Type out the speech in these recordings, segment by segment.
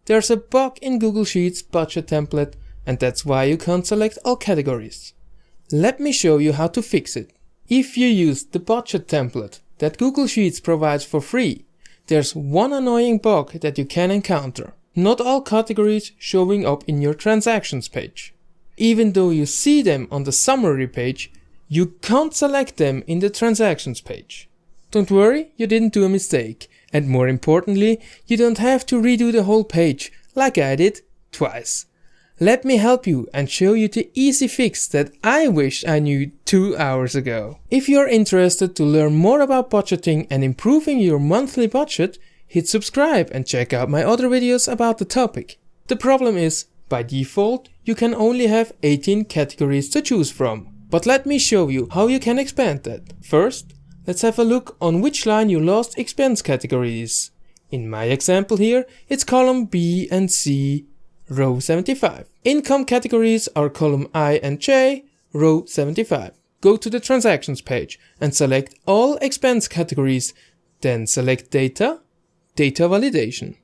There's a bug in Google Sheets budget template, and that's why you can't select all categories. Let me show you how to fix it. If you use the budget template that Google Sheets provides for free, there's one annoying bug that you can encounter. Not all categories showing up in your transactions page. Even though you see them on the summary page, you can't select them in the transactions page. Don't worry, you didn't do a mistake. And more importantly, you don't have to redo the whole page, like I did twice. Let me help you and show you the easy fix that I wish I knew 2 hours ago. If you're interested to learn more about budgeting and improving your monthly budget, hit subscribe and check out my other videos about the topic. The problem is, by default, you can only have 18 categories to choose from. But let me show you how you can expand that. First, let's have a look on which line your last expense category is. In my example here, it's column B and C, row 75. Income categories are column I and J, row 75. Go to the transactions page and select all expense categories, then select data, data validation.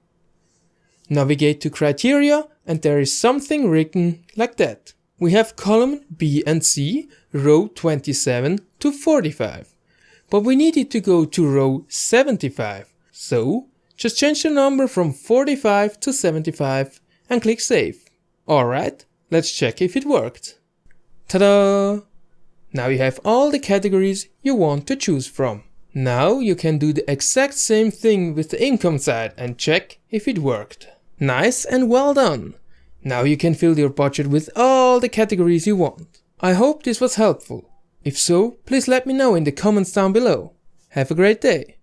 Navigate to criteria and there is something written like that. We have column B and C, row 27 to 45. But we needed to go to row 75. So, just change the number from 45 to 75 and click Save. Alright, let's check if it worked. Ta-da! Now you have all the categories you want to choose from. Now you can do the exact same thing with the income side and check if it worked. Nice and well done! Now you can fill your budget with all the categories you want. I hope this was helpful. If so, please let me know in the comments down below. Have a great day!